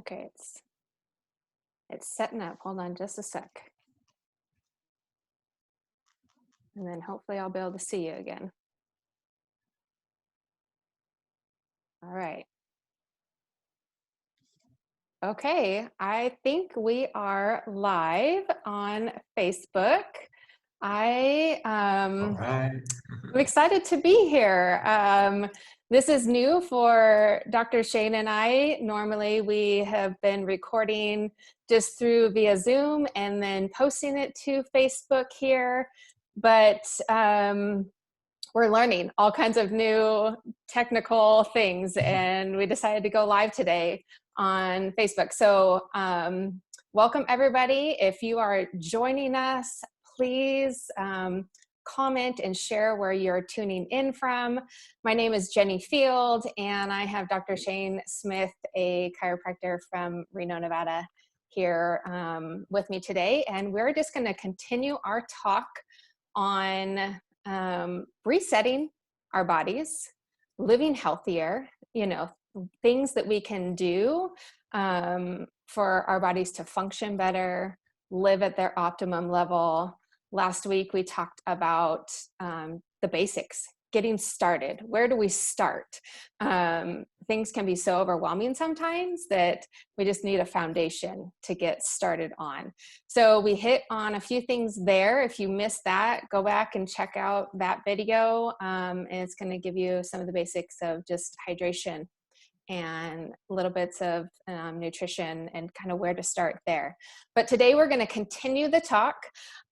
Okay, it's setting up. Hold on just a sec. And then hopefully I'll be able to see you again. All right. Okay, I think we are live on Facebook. All right. I'm excited to be here. This is new for Dr. Shane and I. Normally we have been recording just through via Zoom and then posting it to Facebook here. But we're learning all kinds of new technical things, and we decided to go live today on Facebook. So welcome everybody. If you are joining us, please comment and share where you're tuning in from. My name is Jenny Field, and I have Dr. Shane Smith, a chiropractor from Reno, Nevada, here with me today. And we're just going to continue our talk on resetting our bodies, living healthier, things that we can do for our bodies to function better, live at their optimum level. Last week, we talked about the basics, getting started. Where do we start? Things can be so overwhelming sometimes that we just need a foundation to get started on. So we hit on a few things there. If you missed that, go back and check out that video. And it's going to give you some of the basics of just hydration and little bits of nutrition and kind of where to start there. But today we're going to continue the talk,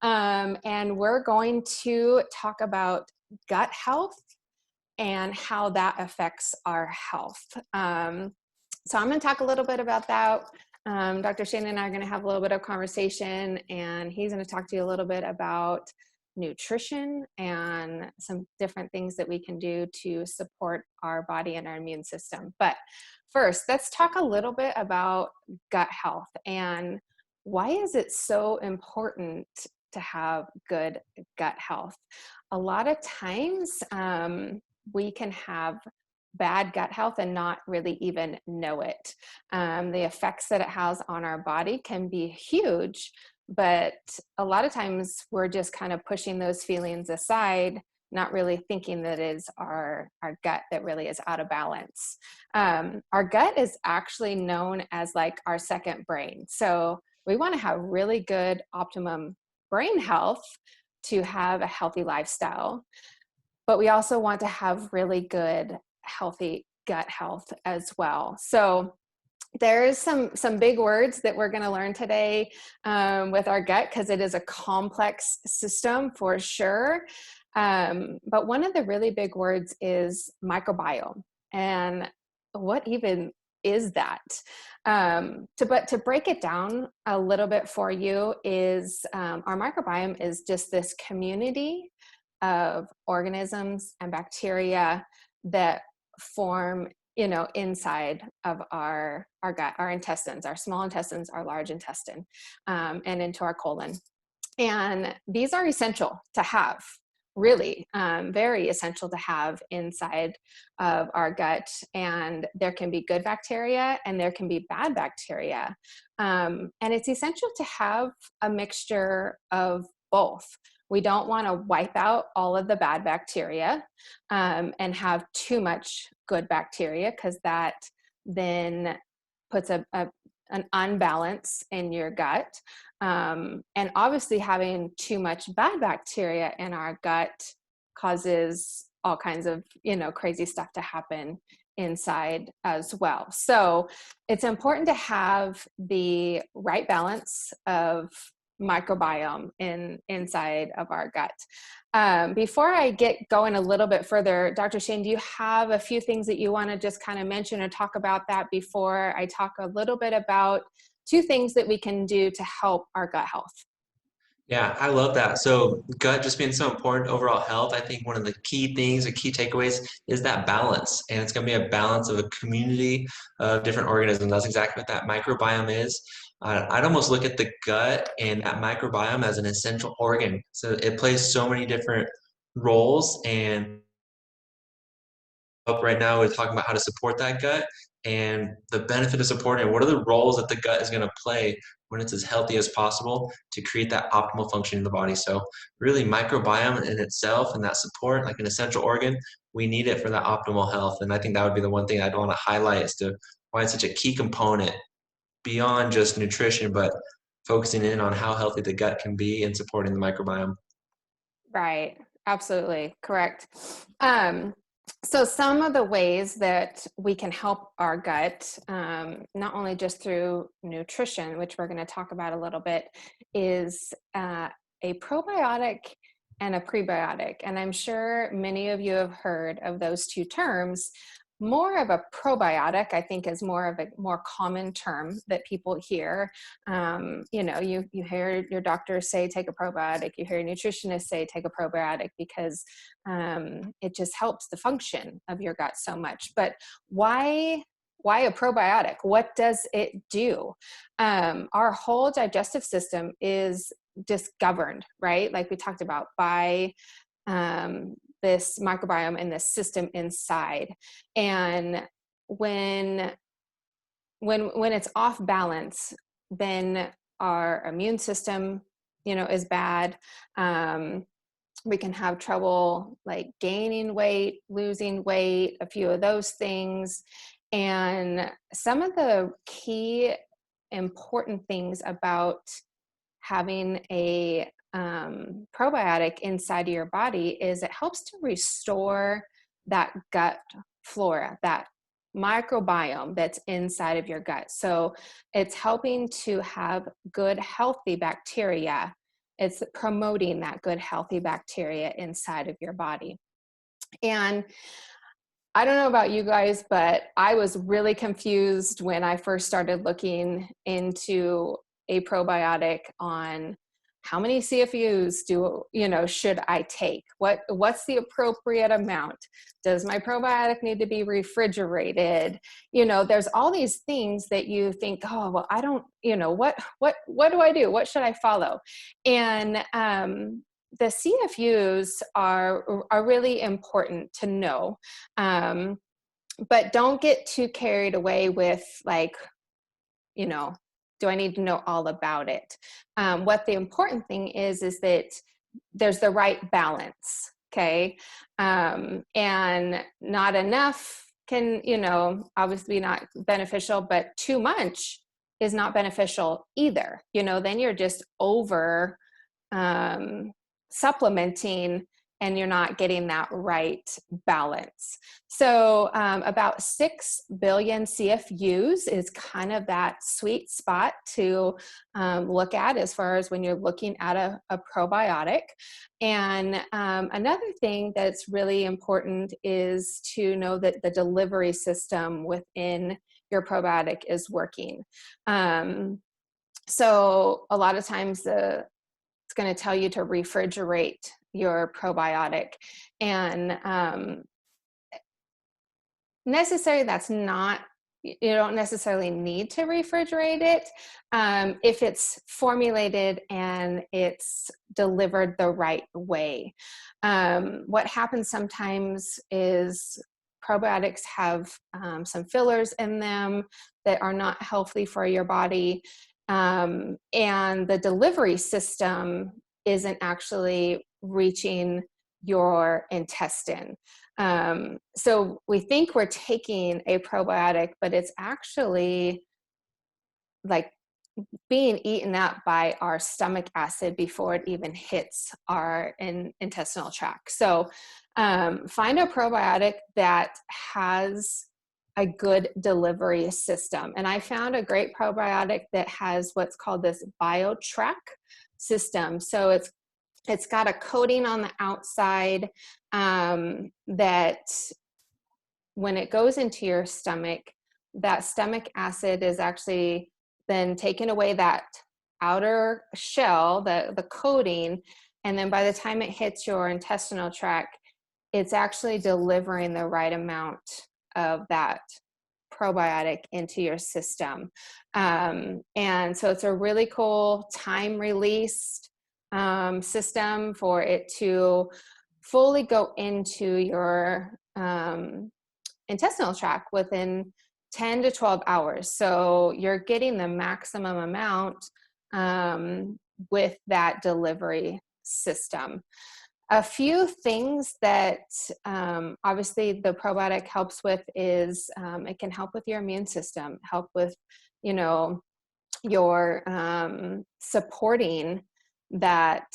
and we're going to talk about gut health and how that affects our health. So I'm going to talk a little bit about that. Dr. Shane and I are going to have a little bit of conversation, and he's going to talk to you a little bit about nutrition and some different things that we can do to support our body and our immune system. But first, let's talk a little bit about gut health and why is it so important to have good gut health. A lot of times we can have bad gut health and not really even know it. The effects that it has on our body can be huge, but a lot of times we're just kind of pushing those feelings aside, not really thinking that it is our gut that really is out of balance. Our gut is actually known as like our second brain. So we want to have really good optimum brain health to have a healthy lifestyle, but we also want to have really good, healthy gut health as well. So there's some big words that we're going to learn today with our gut, because it is a complex system for sure. But one of the really big words is microbiome. And what even is that? But to break it down a little bit for you is our microbiome is just this community of organisms and bacteria that form inside of our gut, our intestines, our small intestines, our large intestine, and into our colon. And these are essential to have, really, very essential to have inside of our gut. And there can be good bacteria and there can be bad bacteria. And it's essential to have a mixture of both. We don't want to wipe out all of the bad bacteria and have too much good bacteria, because that then puts an unbalance in your gut. And obviously having too much bad bacteria in our gut causes all kinds of, crazy stuff to happen inside as well. So it's important to have the right balance of microbiome inside of our gut. Before I get going a little bit further, Dr. Shane, do you have a few things that you want to just kind of mention or talk about that before I talk a little bit about two things that we can do to help our gut health? Yeah, I love that. So gut just being so important to overall health. I think one of the key things or key takeaways is that balance. And it's going to be a balance of a community of different organisms. That's exactly what that microbiome is. I'd almost look at the gut and that microbiome as an essential organ. So it plays so many different roles. And up right now, we're talking about how to support that gut. and the benefit of supporting it. What are the roles that the gut is going to play when it's as healthy as possible to create that optimal function in the body? So really microbiome in itself and that support, like an essential organ, we need it for that optimal health. And I think that would be the one thing I'd want to highlight as to why it's such a key component beyond just nutrition, but focusing in on how healthy the gut can be and supporting the microbiome. Right. Absolutely. Correct. So some of the ways that we can help our gut, not only just through nutrition, which we're going to talk about a little bit, is a probiotic and a prebiotic. And I'm sure many of you have heard of those two terms. More of a probiotic, I think, is more of a more common term that people hear. You hear your doctor say take a probiotic. You hear your nutritionist say take a probiotic because it just helps the function of your gut so much. But why a probiotic? What does it do? Our whole digestive system is just governed, right? Like we talked about, by this microbiome and this system inside. And when it's off balance, then our immune system, is bad. We can have trouble like gaining weight, losing weight, a few of those things. And some of the key important things about having a probiotic inside of your body is it helps to restore that gut flora, that microbiome that's inside of your gut. So it's helping to have good, healthy bacteria. It's promoting that good, healthy bacteria inside of your body. And I don't know about you guys, but I was really confused when I first started looking into a probiotic on how many CFUs should I take? What's the appropriate amount? Does my probiotic need to be refrigerated? There's all these things that you think, oh, well, I don't, what do I do? What should I follow? And the CFUs are really important to know, but don't get too carried away with like, do I need to know all about it? What the important thing is that there's the right balance, okay? And not enough can, obviously not beneficial, but too much is not beneficial either. Then you're just over supplementing and you're not getting that right balance. So about 6 billion CFUs is kind of that sweet spot to look at as far as when you're looking at a probiotic. And another thing that's really important is to know that the delivery system within your probiotic is working. So a lot of times it's going to tell you to refrigerate your probiotic, and that's not, you don't necessarily need to refrigerate it if it's formulated and it's delivered the right way. What happens sometimes is probiotics have some fillers in them that are not healthy for your body. And the delivery system isn't actually reaching your intestine. So we think we're taking a probiotic, but it's actually like being eaten up by our stomach acid before it even hits our intestinal tract. So find a probiotic that has a good delivery system. And I found a great probiotic that has what's called this BioTrack system. So it's got a coating on the outside that when it goes into your stomach, that stomach acid is actually then taking away that outer shell, the coating, and then by the time it hits your intestinal tract, it's actually delivering the right amount of that probiotic into your system. And so it's a really cool time released system for it to fully go into your intestinal tract within 10 to 12 hours. So you're getting the maximum amount with that delivery system. A few things that obviously the probiotic helps with is it can help with your immune system, help with, you know, your supporting that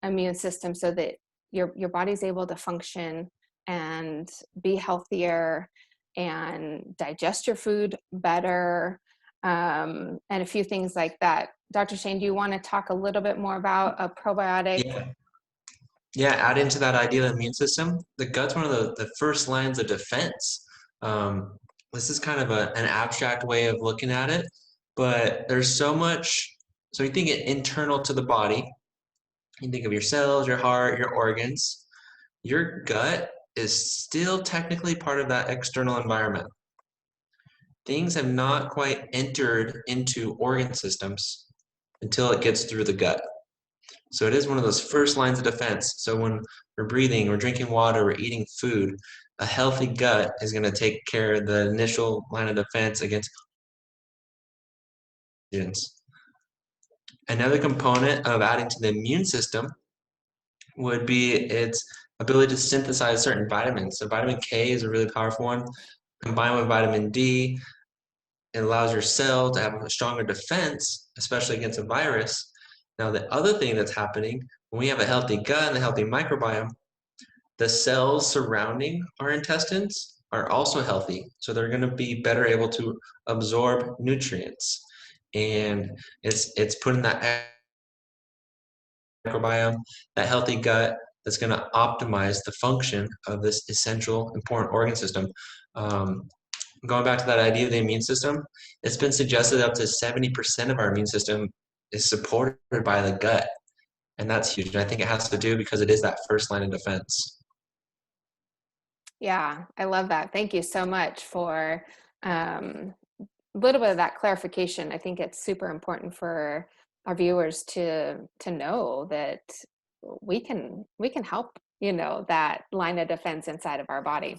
immune system so that your body's able to function and be healthier and digest your food better, and a few things like that. Dr. Shane, do you want to talk a little bit more about a probiotic? Yeah. Yeah, add into that idea of the immune system. The gut's one of the first lines of defense. Um, this is kind of an abstract way of looking at it, but there's so much. So you think it internal to the body. You think of your cells, your heart, your organs. Your gut is still technically part of that external environment. Things have not quite entered into organ systems until it gets through the gut. So it is one of those first lines of defense. So when we're breathing, we're drinking water, we're eating food, a healthy gut is going to take care of the initial line of defense against pathogens. Another component of adding to the immune system would be its ability to synthesize certain vitamins. So vitamin K is a really powerful one. Combined with vitamin D, it allows your cell to have a stronger defense, especially against a virus. Now, the other thing that's happening when we have a healthy gut and a healthy microbiome, the cells surrounding our intestines are also healthy. So they're going to be better able to absorb nutrients. And it's putting that microbiome, that healthy gut that's going to optimize the function of this essential, important organ system. Going back to that idea of the immune system, it's been suggested up to 70% of our immune system is supported by the gut. And that's huge. And I think it has to do because it is that first line of defense. Yeah, I love that. Thank you so much for a little bit of that clarification. I think it's super important for our viewers to know that we can help, you know, that line of defense inside of our body.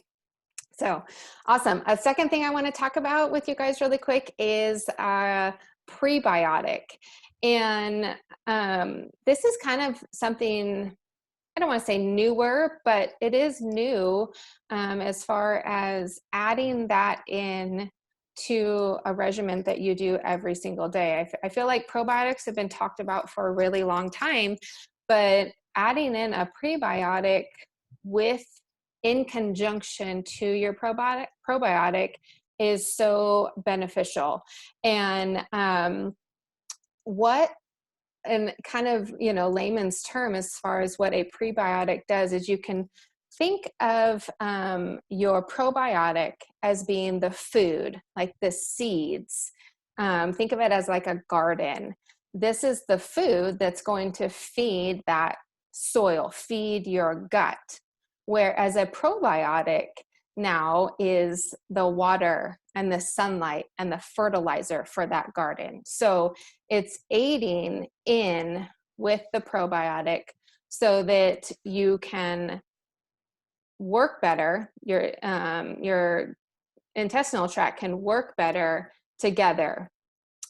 So awesome. A second thing I want to talk about with you guys really quick is prebiotic. And this is kind of something, I don't want to say newer, but it is new as far as adding that in to a regimen that you do every single day. I feel like probiotics have been talked about for a really long time, but adding in a prebiotic with in conjunction to your probiotic is so beneficial. And what and kind of, you know, layman's term as far as what a prebiotic does is you can think of your probiotic as being the food, like the seeds. Think of it as like a garden. This is the food that's going to feed that soil, feed your gut. Whereas a probiotic now is the water and the sunlight and the fertilizer for that garden. So it's aiding in with the probiotic so that you can work better. Your intestinal tract can work better together.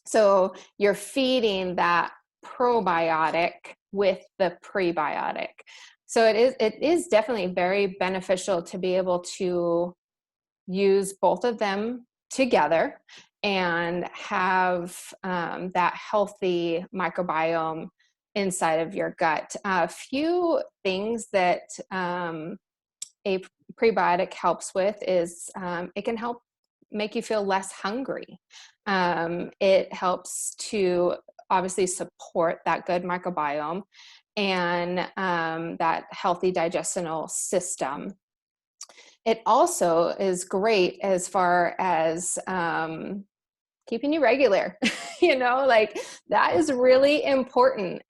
So you're feeding that probiotic with the prebiotic. So it is definitely very beneficial to be able to use both of them together and have that healthy microbiome inside of your gut. A few things that a prebiotic helps with is it can help make you feel less hungry. It helps to obviously support that good microbiome and that healthy digestional system. It also is great as far as keeping you regular. You know, like that is really important.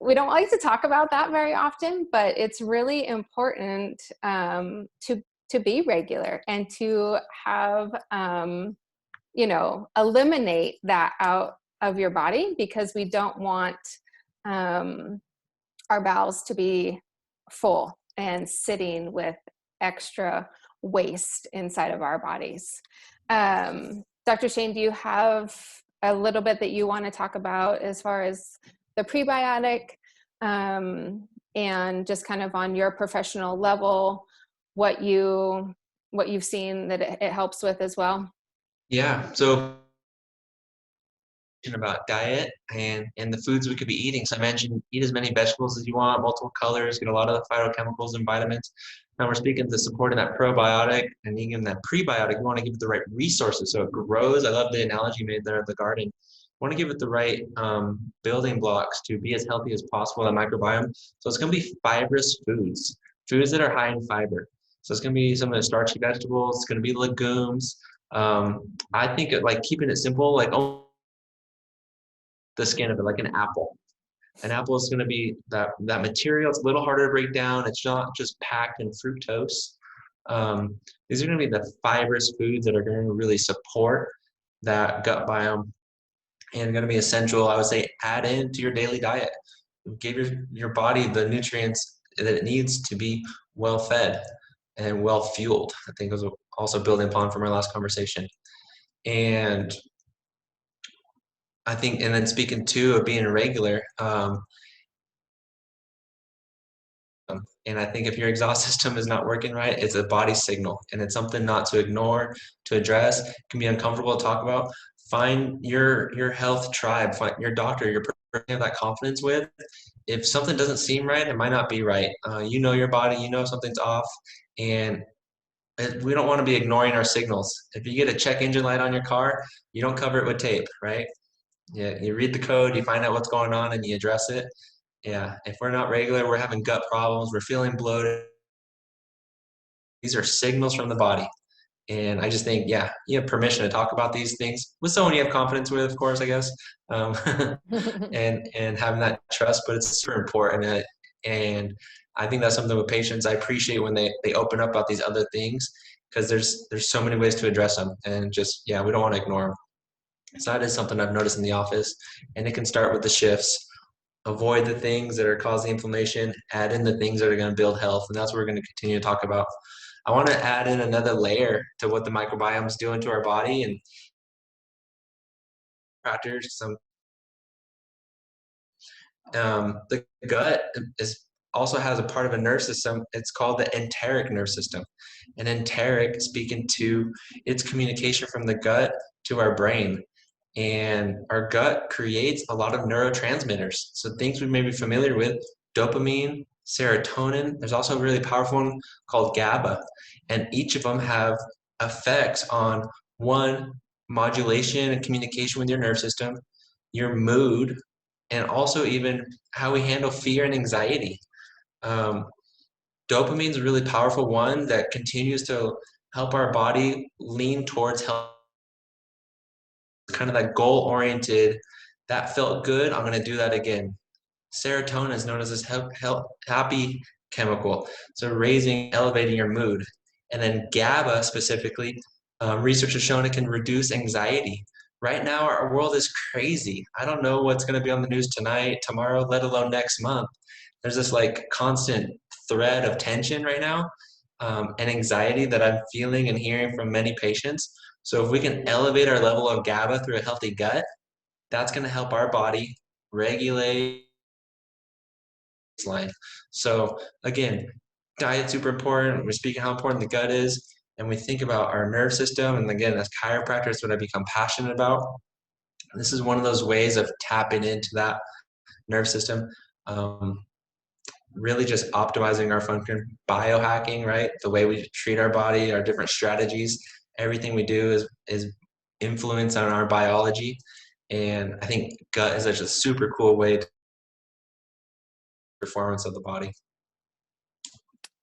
We don't like to talk about that very often, but it's really important to be regular and to have you know, eliminate that out of your body, because we don't want our bowels to be full and sitting with extra waste inside of our bodies. Dr. Shane, do you have a little bit that you want to talk about as far as the prebiotic, and just kind of on your professional level, what you've seen that it helps with as well? Yeah. So about diet and the foods we could be eating. So I mentioned eat as many vegetables as you want, multiple colors, get a lot of the phytochemicals and vitamins. Now we're speaking to supporting that probiotic and even that prebiotic. You want to give it the right resources so it grows. I love the analogy you made there of the garden. You want to give it the right building blocks to be as healthy as possible, that microbiome. So it's going to be fibrous foods, foods that are high in fiber. So it's going to be some of the starchy vegetables. It's going to be legumes. I think like keeping it simple, like the skin of it, like an apple. An apple is going to be that material. It's a little harder to break down. It's not just packed in fructose. These are going to be the fibrous foods that are going to really support that gut biome and going to be essential. I would say add into your daily diet. Give your body the nutrients that it needs to be well fed and well fueled. I think was also building upon from our last conversation. And I think, and then speaking too of being regular, and I think if your exhaust system is not working right, it's a body signal and it's something not to ignore, to address. It can be uncomfortable to talk about. Find your health tribe, find your doctor, your person you have that confidence with. If something doesn't seem right, it might not be right. You know your body, you know something's off, and we don't want to be ignoring our signals. If you get a check engine light on your car, you don't cover it with tape, right? Yeah, you read the code, you find out what's going on, and you address it. Yeah, if we're not regular, we're having gut problems, we're feeling bloated. These are signals from the body. And I just think, yeah, you have permission to talk about these things with someone you have confidence with, of course, I guess, um, and having that trust. But it's super important. And I think that's something with patients I appreciate when they open up about these other things because there's so many ways to address them. And just, yeah, we don't want to ignore them. So that is something I've noticed in the office. And it can start with the shifts. Avoid the things that are causing inflammation, add in the things that are going to build health. And that's what we're going to continue to talk about. I want to add in another layer to what the microbiome is doing to our body and factors. The gut is also has a part of a nerve system. It's called the enteric nerve system. And enteric, speaking to its communication from the gut to our brain. And our gut creates a lot of neurotransmitters. So things we may be familiar with, dopamine, serotonin. There's also a really powerful one called GABA. And each of them have effects on one, modulation and communication with your nerve system, your mood, and also even how we handle fear and anxiety. Um, Dopamine is a really powerful one that continues to help our body lean towards health, kind of that goal oriented, that felt good, I'm going to do that again. Serotonin is known as this happy chemical, so elevating your mood. And then GABA specifically, research has shown it can reduce anxiety. Right now, our world is crazy. I don't know what's going to be on the news tonight, tomorrow, let alone next month. There's this like constant thread of tension right now, and anxiety that I'm feeling and hearing from many patients. So if we can elevate our level of GABA through a healthy gut, that's going to help our body regulate line. So again, diet's super important. We're speaking how important the gut is, and we think about our nerve system. And again, as chiropractors, what I become passionate about. This is one of those ways of tapping into that nerve system. Really just optimizing our function, biohacking, right? The way we treat our body, our different strategies, everything we do is influence on our biology. And I think gut is such a super cool way to performance of the body.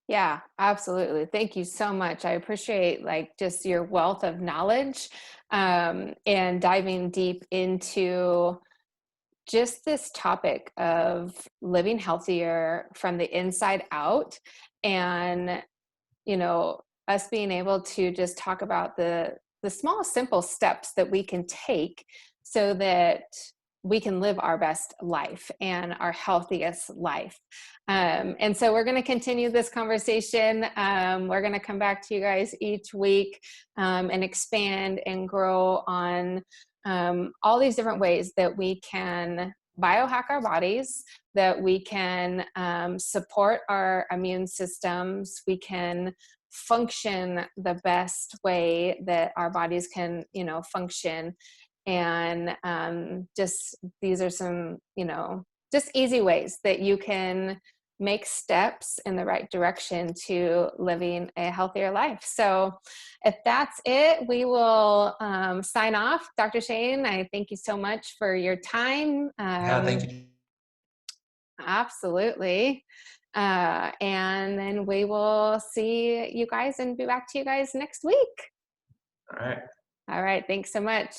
Yeah, absolutely. Thank you so much. I appreciate like just your wealth of knowledge, and diving deep into just this topic of living healthier from the inside out, and us being able to just talk about the small simple steps that we can take so that we can live our best life and our healthiest life. And so we're going to continue this conversation. We're going to come back to you guys each week and expand and grow on all these different ways that we can biohack our bodies, that we can support our immune systems, we can function the best way that our bodies can, function. And just these are some, just easy ways that you can make steps in the right direction to living a healthier life. So if that's it, we will sign off. Dr. Shane, I thank you so much for your time. Yeah, thank you. Absolutely. And then we will see you guys and be back to you guys next week. All right. All right. Thanks so much.